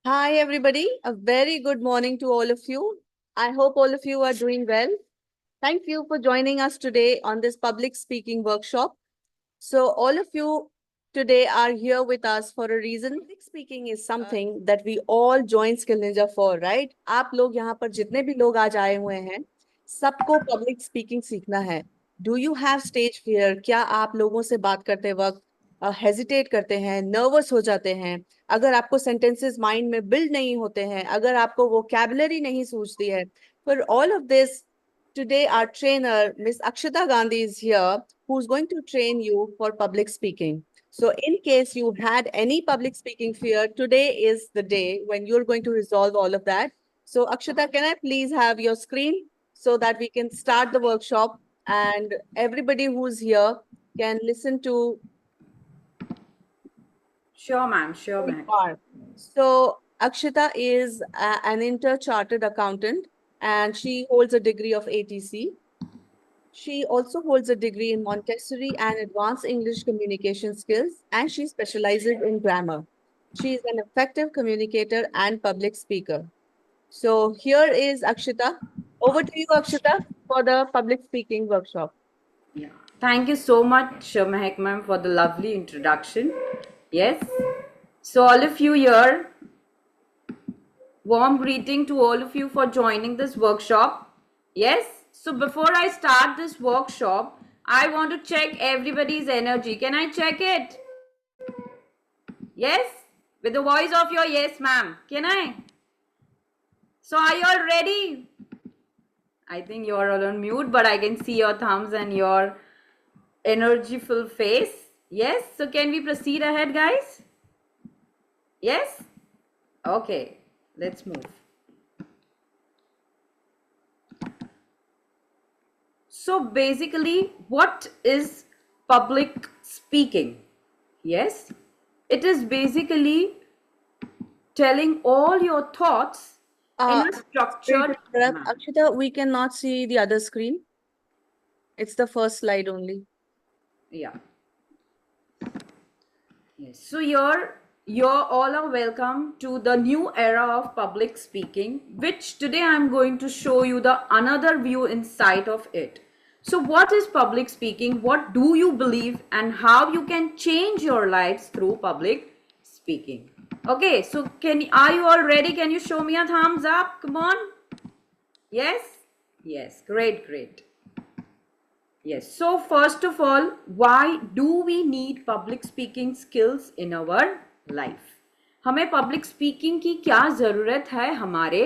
Hi, everybody. A very good morning to all of you. I hope all of you are doing well. Thank you for joining us today on this public speaking workshop. So, all of you today are here with us for a reason. Public speaking is something that we all join Skill Ninja for, right? आप लोग यहाँ पर जितने भी लोग आज आए हुए हैं, सबको public speaking सीखना है. Do you have stage fear? क्या आप लोगों से बात करते वक्त हेजिटेट करते हैं, नर्वस हो जाते हैं? अगर आपको सेंटेंसेस माइंड में बिल्ड नहीं होते हैं, अगर आपको वोकैबुलरी नहीं सूझती है, for all of this, today our trainer, Miss Akshita Gandhi, is here, who's going to train you for public speaking. So, in case you had any public speaking fear, today is the day when you're going to resolve all of that. So, Akshita, can I please have your screen so that we can start the workshop and everybody who's here can listen to. Sure, ma'am. Sure, ma'am. So, Akshita is an inter-chartered accountant and she holds a degree of ATC. She also holds a degree in Montessori and advanced English communication skills, and she specializes in grammar. She is an effective communicator and public speaker. So, here is Akshita. Over to you, Akshita, for the public speaking workshop. Yeah. Thank you so much, Mehak ma'am, for the lovely introduction. Yes. So, all of you here, warm greeting to all of you for joining this workshop. Yes. So, before I start this workshop, I want to check everybody's energy. Can I check it? Yes. With the voice of your yes, ma'am. Can I? So, are you all ready? I think you're all on mute, but I can see your thumbs and your energyful face. Yes. So, can we proceed ahead, guys? Yes? Okay. Let's move. So, basically, what is public speaking? Yes. It is basically telling all your thoughts in a structured manner. Akshita, we cannot see the other screen. It's the first slide only. Yeah. Yes. So you're all are welcome to the new era of public speaking, which today I'm going to show you the another view inside of it. So what is public speaking? What do you believe and how you can change your lives through public speaking? Okay, so are you all ready? Can you show me a thumbs up? Come on. Yes? Yes, great. Yes. So first of all, why do we need public speaking skills in our life? हमें public speaking की क्या ज़रूरत है हमारे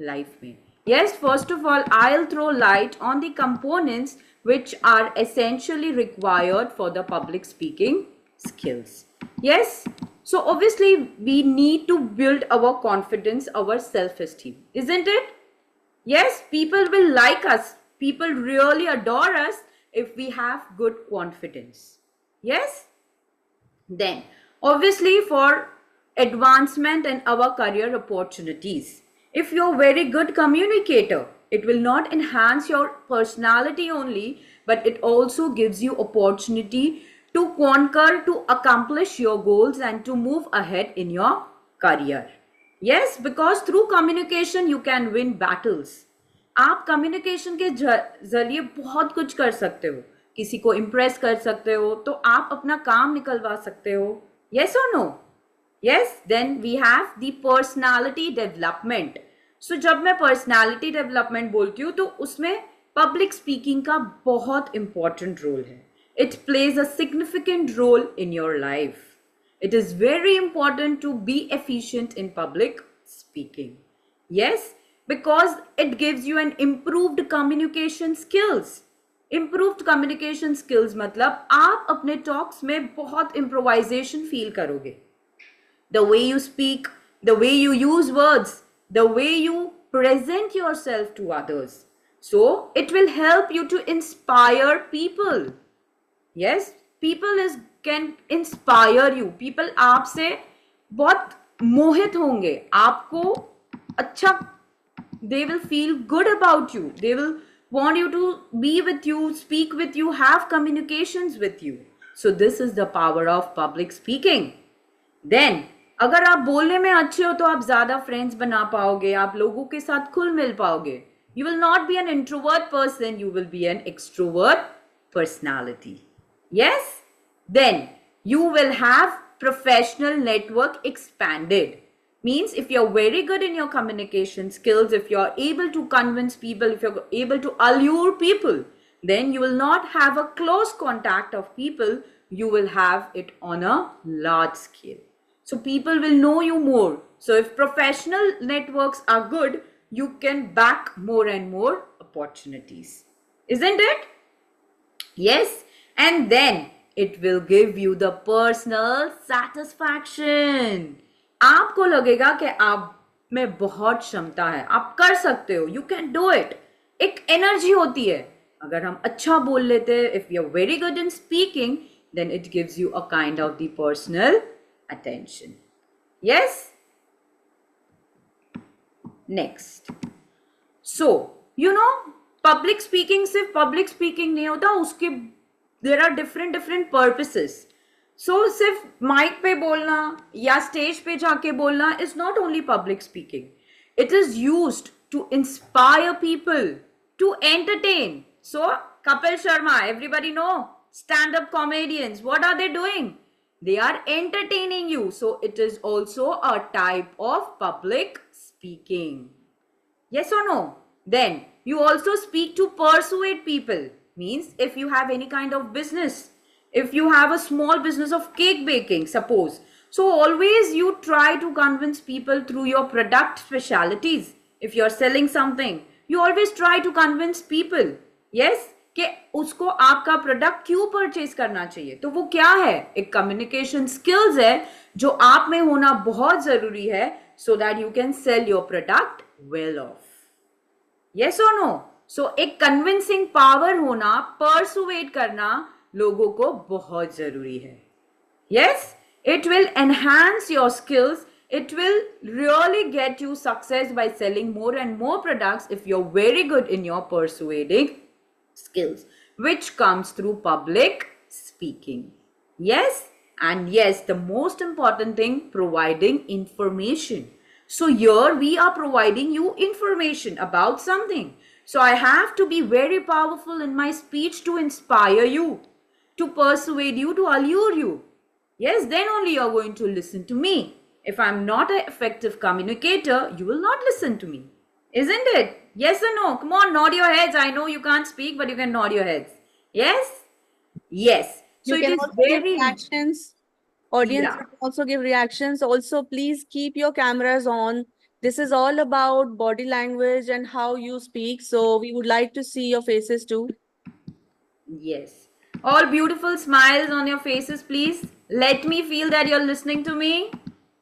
life में? Yes, first of all, I'll throw light on the components which are essentially required for the public speaking skills. Yes. So obviously we need to build our confidence, our self-esteem, isn't it? Yes, people will like us. People really adore us if we have good confidence. Yes? Then, obviously, for advancement and our career opportunities, if you're a very good communicator, it will not enhance your personality only, but it also gives you opportunity to conquer, to accomplish your goals and to move ahead in your career. Yes, because through communication you can win battles. आप communication के जरिए बहुत कुछ कर सकते हो, किसी को इम्प्रेस कर सकते हो, तो आप अपना काम निकलवा सकते हो. यस और no? Yes. Then we have the personality development. So जब मैं पर्सनालिटी डेवलपमेंट बोलती हूँ तो उसमें पब्लिक स्पीकिंग का बहुत इंपॉर्टेंट रोल है. It plays a significant role in your life. It is very important to be efficient in public speaking. Yes, because it gives you an improved communication skills. Improved communication skills मतलब आप अपने talks में बहुत improvisation feel करोगे. The way you speak, the way you use words, the way you present yourself to others. So it will help you to inspire people. Yes, people can inspire you. People आपसे बहुत मोहित होंगे, आपको अच्छा, they will feel good about you. They will want you to be with you, speak with you, have communications with you. So this is the power of public speaking. Then अगर आप बोलने में अच्छे हो तो आप ज्यादा फ्रेंड्स बना पाओगे, आप लोगों के साथ खुल मिल पाओगे. You will not be an introvert person, you will be an extrovert personality. Yes? Then you will have professional network expanded. Means if you're very good in your communication skills, if you're able to convince people, if you're able to allure people, then you will not have a close contact of people, you will have it on a large scale. So people will know you more. So if professional networks are good, you can back more and more opportunities. Isn't it? Yes. And then it will give you the personal satisfaction. आपको लगेगा कि आप में बहुत क्षमता है, आप कर सकते हो, यू कैन डू इट. एक एनर्जी होती है. अगर हम अच्छा बोल लेते हैं, if you are very good in speaking, then it gives you a kind of the personal attention. Yes? Next. So, you know, public speaking सिर्फ public speaking नहीं होता, उसके there are different purposes. So, सिर्फ mic पे बोलना या stage पे जाके बोलना is not only public speaking. It is used to inspire people, to entertain. So, Kapil Sharma, everybody know, stand-up comedians, what are they doing? They are entertaining you. So, it is also a type of public speaking. Yes or no? Then, you also speak to persuade people. Means, if you have any kind of business, if you have a small business of cake baking, suppose. So, always you try to convince people through your product specialities. If you're selling something, you always try to convince people. Yes? कि उसको आपका product क्यों purchase करना चाहिए. तो वो क्या है? एक कम्युनिकेशन स्किल्स है जो आप में होना बहुत जरूरी है, so that you can sell your product well of. Yes और नो? सो एक कन्विंसिंग पावर होना, परसुएट करना लोगों को बहुत जरूरी है. Yes, it will enhance your skills. It will really get you success by selling more and more products if you're very good in your persuading skills, which comes through public speaking. Yes, and yes, the most important thing, providing information. So here we are providing you information about something. So I have to be very powerful in my speech to inspire you, to persuade you, to allure you. Yes, then only you're going to listen to me. If I'm not an effective communicator, you will not listen to me. Isn't it? Yes or no? Come on, nod your heads. I know you can't speak, but you can nod your heads. Yes? Yes. So You it can is also give very... reactions. Audience Yeah. will also give reactions. Also, please keep your cameras on. This is all about body language and how you speak. So we would like to see your faces too. Yes. All beautiful smiles on your faces, please. Let me feel that you're listening to me.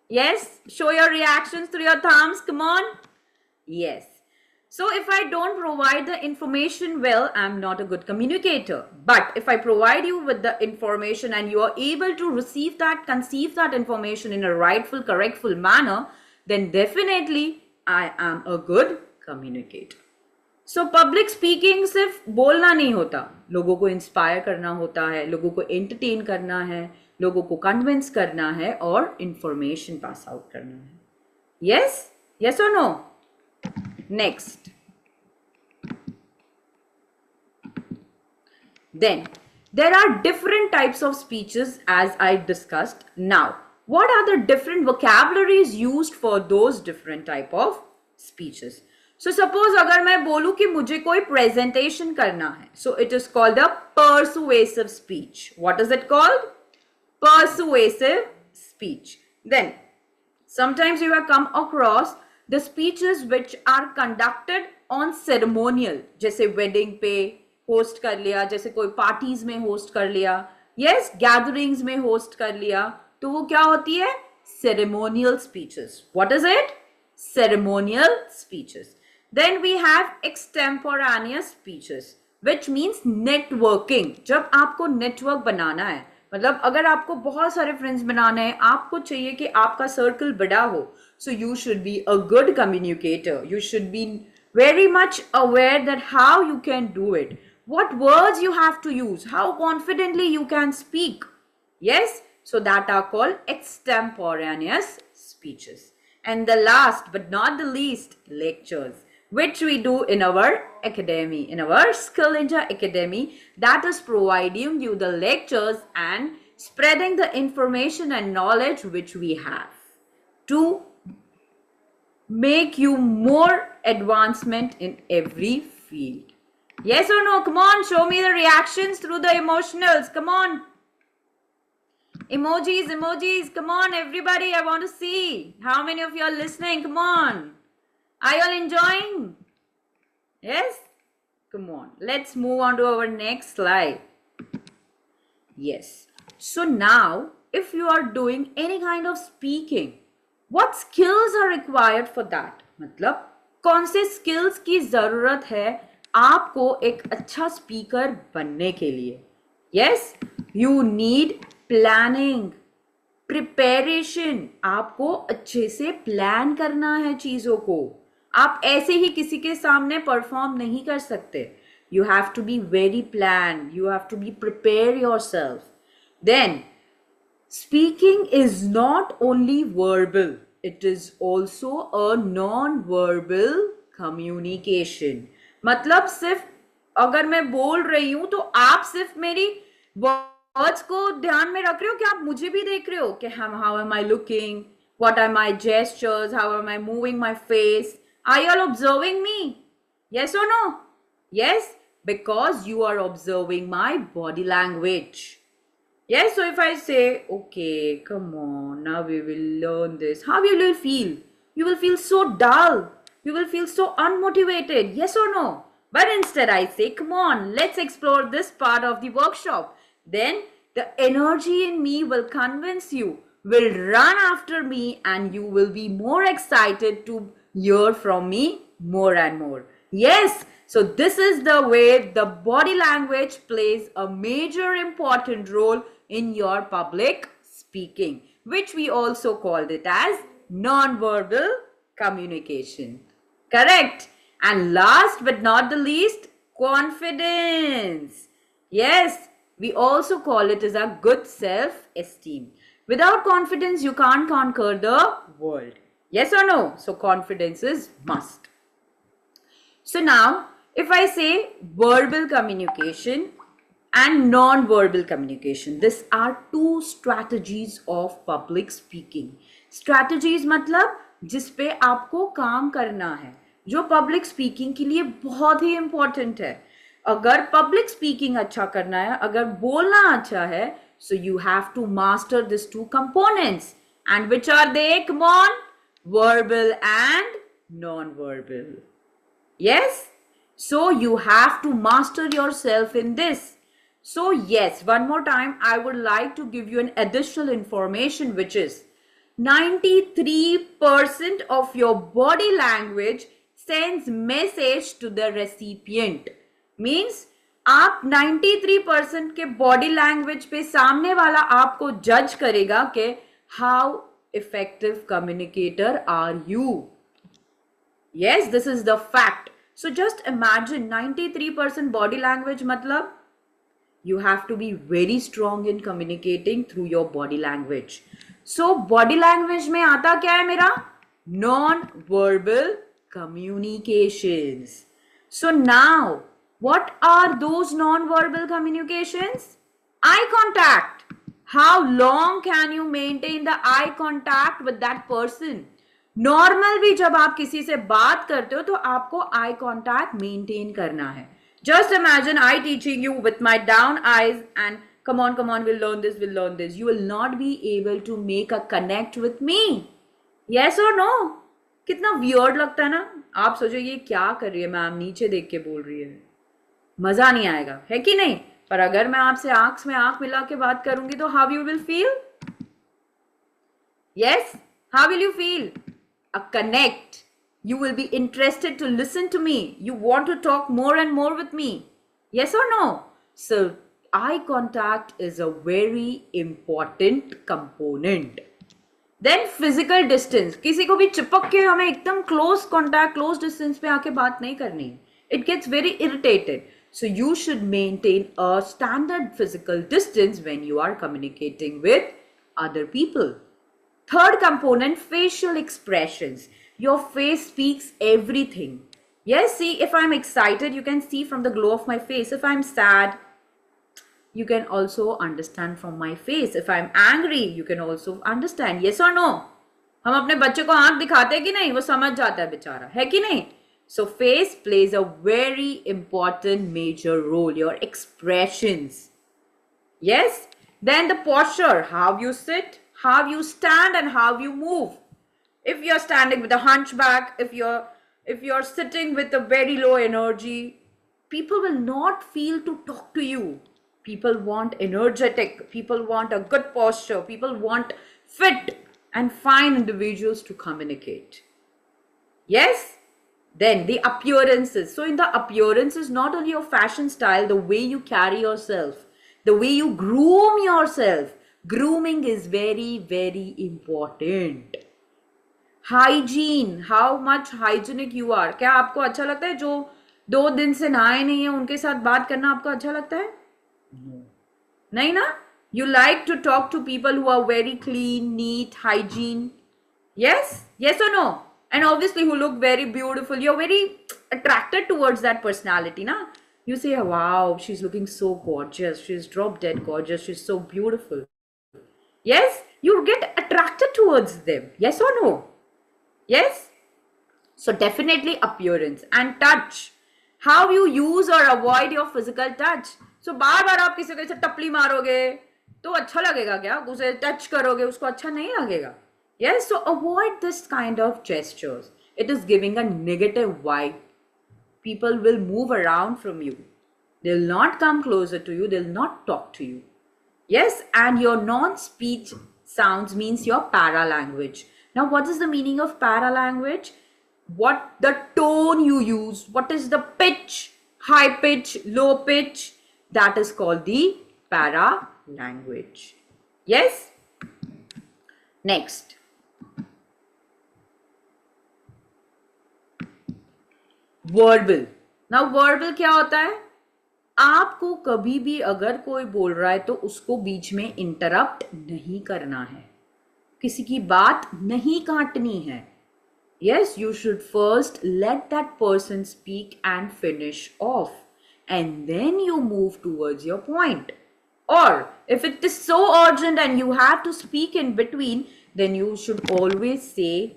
Yes. Show your reactions through your thumbs. Come on. Yes. So if I don't provide the information well, I'm not a good communicator. But if I provide you with the information and you are able to receive that, conceive that information in a rightful, correctful manner, then definitely I am a good communicator. So public speaking सिर्फ बोलना नहीं होता, लोगों को inspire करना होता है, लोगों को एंटरटेन करना है, लोगों को कन्विंस करना है और इंफॉर्मेशन पास आउट करना है. Yes? Yes or no? Next. Then, there are different types of speeches as I discussed. Now, what are the different vocabularies used for those different type of speeches? So, suppose अगर मैं बोलूं कि मुझे कोई presentation करना है, so it is called a persuasive speech. What is it called? Persuasive speech. Then, sometimes you have come across the speeches which are conducted on ceremonial, जैसे wedding पे host कर लिया, जैसे कोई parties में host कर लिया, yes, gatherings में host कर लिया, तो वो क्या होती है? Ceremonial speeches. What is it? Ceremonial speeches. Then we have extemporaneous speeches, which means networking. जब आपको network बनाना है, मतलब अगर आपको बहुत सारे फ्रेंड्स बनाने हैं, आपको चाहिए कि आपका सर्कल बड़ा हो, so you should be a good communicator. You should be very much aware that how you can do it, what words you have to use, how confidently you can speak. Yes, so that are called extemporaneous speeches. And the last but not the least, lectures, which we do in our academy, in our Skill Ninja Academy, that is providing you the lectures and spreading the information and knowledge which we have to make you more advancement in every field. Yes or no? Come on, show me the reactions through the emotionals. Come on. Emojis, emojis. Come on, everybody. I want to see. How many of you are listening? Come on. Are you all enjoying? Yes? Come on. Let's move on to our next slide. Yes. So now, if you are doing any kind of speaking, what skills are required for that? मतलब कौन से skills की जरूरत है आपको एक अच्छा speaker बनने के लिए? Yes, you need planning, preparation. आपको अच्छे से plan करना है चीजों को. आप ऐसे ही किसी के सामने perform नहीं कर सकते. You have to be very planned. You have to be prepare yourself. Then, speaking is not only verbal. It is also a non-verbal communication. मतलब सिर्फ अगर मैं बोल रही हूं तो आप सिर्फ मेरी वर्ड्स को ध्यान में रख रहे हो कि आप मुझे भी देख रहे हो कि how am I looking, what are my gestures, how am I moving my face, are you all observing me? Yes or no? Yes, because you are observing my body language. Yes, so if I say, okay, come on, now we will learn this, how you will feel? You will feel so dull. You will feel so unmotivated. Yes or no? But instead I say, come on, let's explore this part of the workshop. Then the energy in me will convince you, will run after me, and you will be more excited to hear from me more and more. Yes, so this is the way the body language plays a major important role in your public speaking, which we also called it as non-verbal communication. Correct? And last but not the least, confidence. Yes, we also call it as a good self-esteem. Without confidence, you can't conquer the world. Yes or no? So confidence is must. So now, if I say verbal communication and non-verbal communication, these are two strategies of public speaking. Strategies मतलब जिस पे आपको काम करना है, जो public speaking के लिए बहुत ही important है. अगर public speaking अच्छा करना है, अगर बोलना अच्छा है, so you have to master these two components. And which are they? Come on, verbal and non-verbal. Yes, so you have to master yourself in this. So yes, one more time, I would like to give you an additional information, which is 93% of your body language sends message to the recipient. Means आप 93% के body language पे सामने वाला आपको judge करेगा कि how effective communicator are you. Yes, this is the fact. So just imagine 93% body language matlab you have to be very strong in communicating through your body language. So body language में आता क्या है मेरा? Non-verbal communications. So now, what are those non-verbal communications? Eye contact. How long can you maintain the eye contact with that person? Normal भी जब आप किसी से बात करते हो तो आपको आई कॉन्टैक्ट मेंटेन करना है. Just imagine I teaching you with my down eyes and come on, we'll learn this, you will not be able to make a connect with me. Yes or no? कितना weird लगता है ना. आप सोचो ये क्या कर रही है मैम, नीचे देख के बोल रही है, मजा नहीं आएगा, है कि नहीं? पर अगर मैं आपसे आंख में आंख मिला के बात करूंगी तो how you will feel? Yes, how will you feel? A connect. You will be interested to listen to me. You want to talk more and more with me. Yes or no? So eye contact is a very important component. Then physical distance. किसी को भी चिपक के हमें एकदम close contact, close distance पे आके बात नहीं करनी. It gets very irritated. So you should maintain a standard physical distance when you are communicating with other people. Third component, facial expressions. Your face speaks everything. Yes, see, if I'm excited, you can see from the glow of my face. If I'm sad, you can also understand from my face. If I'm angry, you can also understand. Yes or no? हम अपने बच्चे को आंख दिखाते हैं कि नहीं, वो समझ जाता है बेचारा, है कि नहीं? So face plays a very important major role, your expressions. Yes? Then the posture, how you sit, how you stand, and how you move. If you're standing with a hunchback, if you're sitting with a very low energy, people will not feel to talk to you. People want energetic, people want a good posture, people want fit and fine individuals to communicate. Yes? Then the appearances. So in the appearances, not only your fashion style, the way you carry yourself, the way you groom yourself. Grooming is very, very important. Hygiene, how much hygienic you are. क्या आपको अच्छा लगता है जो 2 दिन से नहाए नहीं है उनके साथ बात करना आपको अच्छा लगता है? नहीं ना? You like to talk to people who are very clean, neat, hygiene. Yes? Yes or no? And obviously who look very beautiful. You're very attracted towards that personality, na? You say, wow, she's looking so gorgeous. She's drop dead gorgeous. She's so beautiful. Yes? You get attracted towards them. Yes or no? Yes? So definitely appearance and touch. How you use or avoid your physical touch. So बार बार आप किसी को ऐसे टपली मारोगे तो अच्छा लगेगा क्या? उसे टच करोगे उसको अच्छा नहीं लगेगा. Yes, so avoid this kind of gestures. It is giving a negative vibe. People will move around from you. They'll not come closer to you. They'll not talk to you. Yes, and your non-speech sounds means your paralanguage. Now, what is the meaning of paralanguage? What the tone you use, what is the pitch, high pitch, low pitch, that is called the paralanguage. Yes? Next. Verbal. Now, verbal क्या होता है? आपको कभी भी अगर कोई बोल रहा है तो उसको बीच में इंटरप्ट नहीं करना है, किसी की बात नहीं काटनी है. Yes, you should first let that person speak and finish off, and then you move towards your point. Or if it is so urgent and you have to speak in between, then you should always say,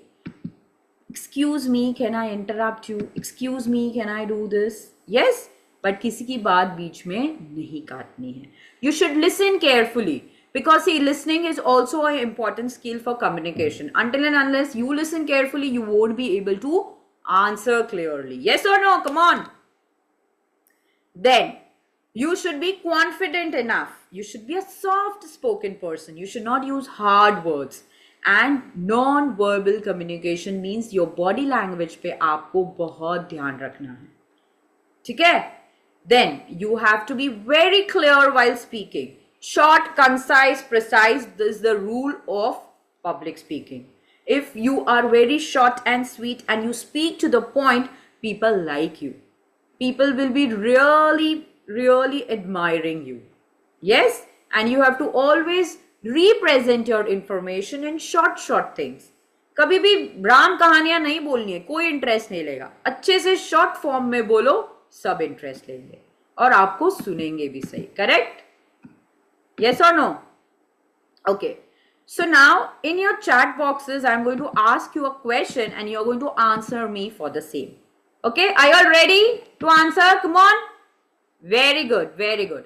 excuse me, can I interrupt you? Excuse me, can I do this? Yes, but किसी की बात बीच में नहीं काटनी है. You should listen carefully. Because see, listening is also an important skill for communication. Until and unless you listen carefully, you won't be able to answer clearly. Yes or no? Come on. Then, you should be confident enough. You should be a soft-spoken person. You should not use hard words. And non-verbal communication means your body language पे आपको बहुत ध्यान रखना है. ठीक है? Then, you have to be very clear while speaking. Short, concise, precise. This is the rule of public speaking. If you are very short and sweet and you speak to the point, people like you. People will be really, really admiring you. Yes? And you have to always represent your information in short things. कभी भी राम कहानियां नहीं बोलनी है, कोई interest नहीं लेगा. अच्छे से शॉर्ट फॉर्म में बोलो, सब इंटरेस्ट लेंगे और आपको सुनेंगे भी सही. Correct? Yes or no? Okay. So now in your chat boxes, I'm going to ask you a question and you're going to answer me for the same. Okay. Are you all ready to answer? Come on. Very good. Very good.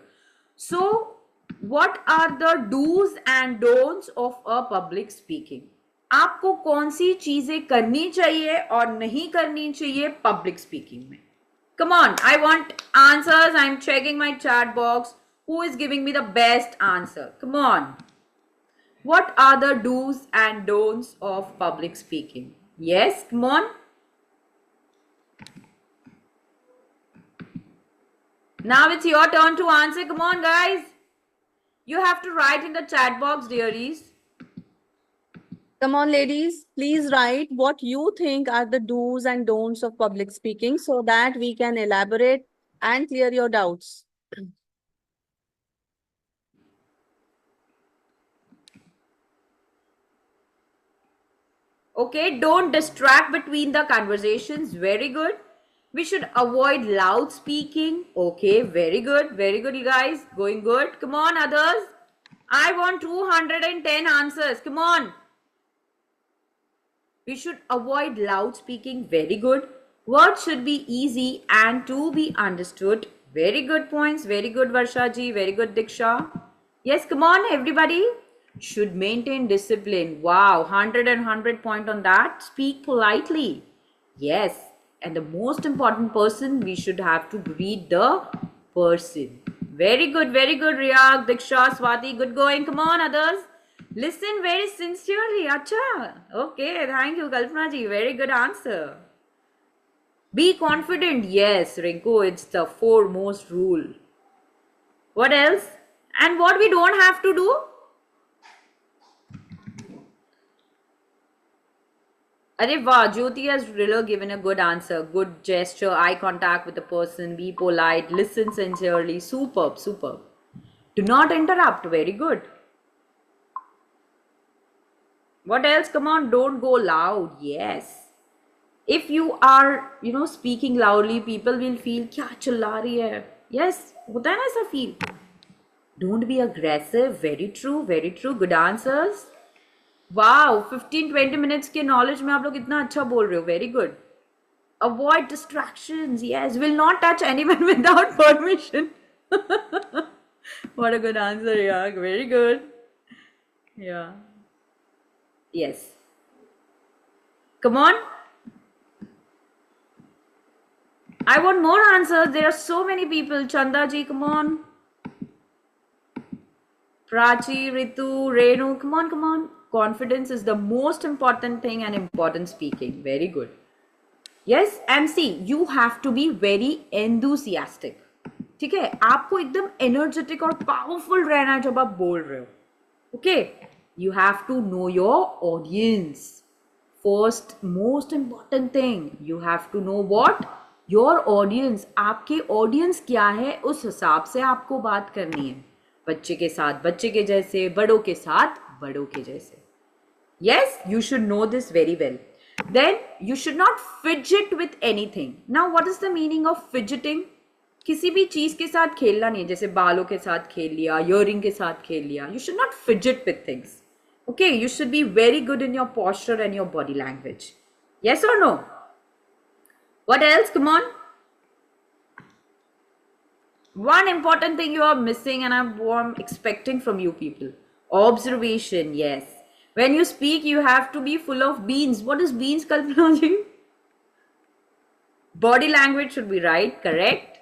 So what are the do's and don'ts of a public speaking? आपको कौन सी चीजें करनी चाहिए और नहीं करनी चाहिए public speaking में? Come on. I want answers. I'm checking my chat box. Who is giving me the best answer? Come on. What are the do's and don'ts of public speaking? Yes, come on. Now it's your turn to answer. Come on, guys. You have to write in the chat box, dearies. Come on, ladies, please write what you think are the do's and don'ts of public speaking so that we can elaborate and clear your doubts. Okay, don't distract between the conversations. Very good. We should avoid loud speaking. Okay, very good. Very good, you guys. Going good. Come on, others. I want 210 answers. Come on. We should avoid loud speaking. Very good. Words should be easy and to be understood. Very good points. Very good, Varsha ji. Very good, Diksha. Yes, come on, everybody. Should maintain discipline. Wow, 100 and 100 point on that. Speak politely. Yes. And the most important person, we should have to read the person. Very good, Riyag, Diksha, Swati. Good going. Come on, others. Listen very sincerely. Acha. Okay, thank you, Kalpana ji. Very good answer. Be confident. Yes, Rinku, it's the foremost rule. What else? And what we don't have to do? Arey wow, Jyoti has really given a good answer. Good gesture, eye contact with the person, be polite, listen sincerely. Superb, superb. Do not interrupt. Very good. What else? Come on, don't go loud. Yes. If you are, speaking loudly, people will feel, क्या चिल्ला रही है? Yes, होता है ना ऐसा feel. Don't be aggressive. Very true, very true. Good answers. Wow, 15-20 minutes के knowledge में आप लोग इतना अच्छा बोल रहे हो. Very good. Avoid distractions. Yes, will not touch anyone without permission. What a good answer, yeah. Very good. Yeah. Yes. Come on. I want more answers. There are so many people. Chanda ji, come on. Prachi, Ritu, Renu, come on, come on. Confidence is the most important thing and important speaking. Very good. Yes, and see, you have to be very enthusiastic. ठीक है, आपको एकदम energetic और powerful रहना है जब आप बोल रहे हो. Okay, you have to know your audience. First, most important thing, you have to know what? Your audience. आपके audience क्या है, उस हिसाब से आपको बात करनी है. बच्चे के साथ बच्चे के जैसे, बड़ों के साथ बड़ों के जैसे. Yes, you should know this very well. Then you should not fidget with anything. Now, what is the meaning of fidgeting? किसी भी चीज के साथ खेलना नहीं, जैसे बालों के साथ खेल लिया, इयरिंग के साथ खेल लिया. You should not fidget with things. Okay, you should be very good in your posture and your body language. Yes or no? What else? Come on. One important thing you are missing and I'm expecting from you people. Observation, yes. When you speak, you have to be full of beans. What is beans, Kalpana ji? Body language should be right, correct?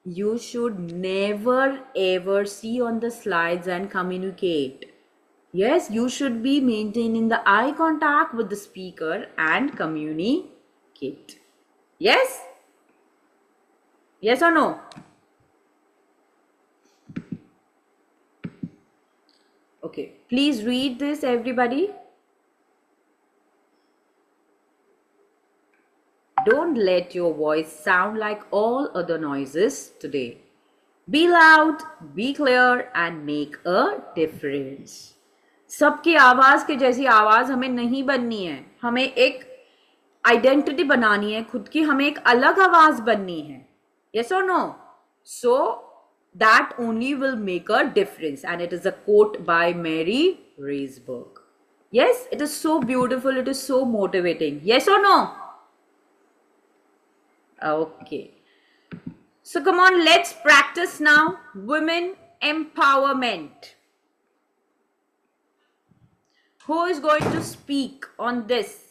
You should never ever see on the slides and communicate. Yes, you should be maintaining the eye contact with the speaker and communicate. Yes? Yes or no? Okay, please read this, everybody. Don't let your voice sound like all other noises today. Be loud, be clear, and make a difference. सबकी आवाज के जैसी आवाज हमें नहीं बननी है. हमें एक आइडेंटिटी बनानी है खुद की. हमें एक अलग आवाज बननी है. Yes or no? So that only will make a difference. And it is a quote by Mary Reisberg. Yes, it is so beautiful. It is so motivating. Yes or no? Okay. So come on, let's practice now. Women empowerment. Who is going to speak on this?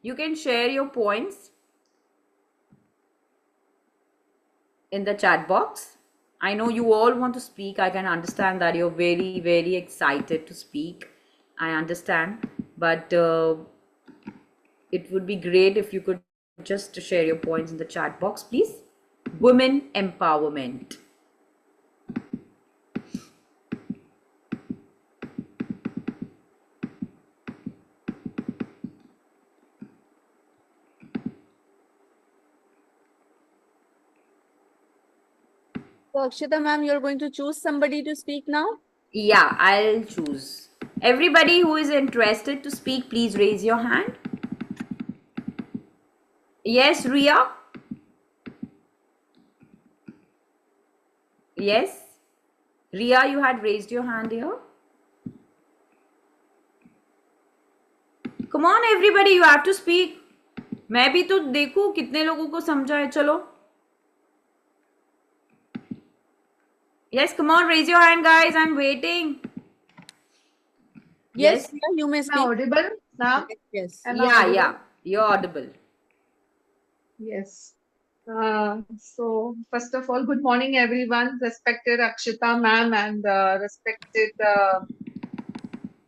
You can share your points in the chat box. I know you all want to speak. I can understand that you're very, very excited to speak. I understand. But it would be great if you could just share your points in the chat box, please. Women empowerment. So Akshita ma'am, you're going to choose somebody to speak now? Yeah, I'll choose. Everybody who is interested to speak, please raise your hand. Yes, Ria? Yes? Ria, you had raised your hand here. Come on, everybody, you have to speak. मैं भी तो देखूं कितने लोगों को समझा है. चलो. Yes, come on, raise your hand, guys. I'm waiting. Yes, Yes? Ria, you may Am I speak. audible now? Yes. Am I Yeah, audible? yeah. You're audible. Yes. So first of all, good morning, everyone. Respected Akshita ma'am and respected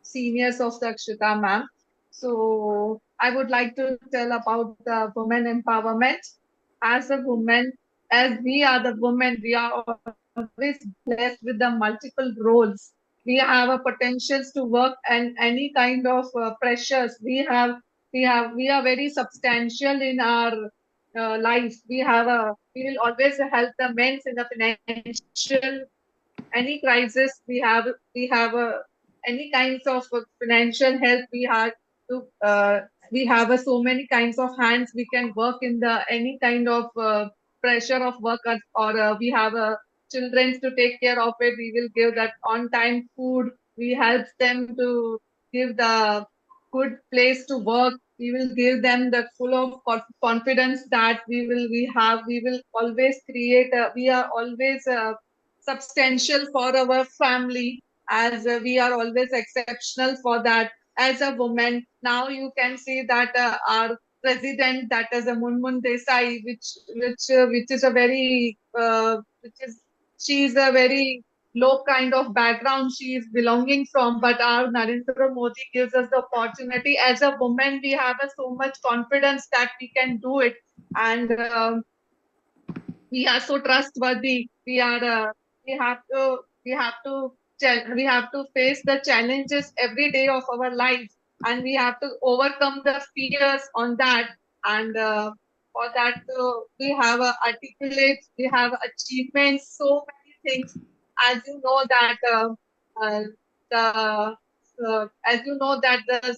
seniors of the Akshita ma'am. So I would like to tell about the women empowerment. As a woman, as we are the women, we are always blessed with the multiple roles. We have a potentials to work and any kind of pressures. We are very substantial in our life. We will always help the men in the financial any crisis we have any kinds of financial help we have to we have so many kinds of hands we can work in the any kind of pressure of work or we have children to take care of it. We will give that on time food. We help them to give the good place to work. We will give them the full of confidence that we will always create we are always substantial for our family as we are always exceptional for that as a woman. Now you can see that our president, that is a Munmun Desai, which is a very which is she is a very low kind of background she is belonging from, but our Narendra Modi gives us the opportunity. As a woman, we have so much confidence that we can do it, and we are so trustworthy. We have to we have to face the challenges every day of our life, and we have to overcome the fears on that. And for that, we have articulate, we have achievements, so many things. As you know that uh, the as you know that the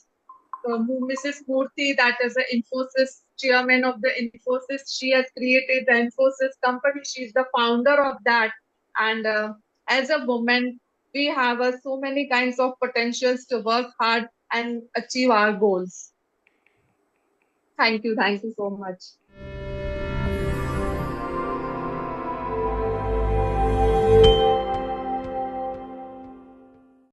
Mrs. Murthy, that is the Infosys chairman of the Infosys. She has created the Infosys company. She's the founder of that. And as a woman, we have so many kinds of potentials to work hard and achieve our goals. Thank you. Thank you so much.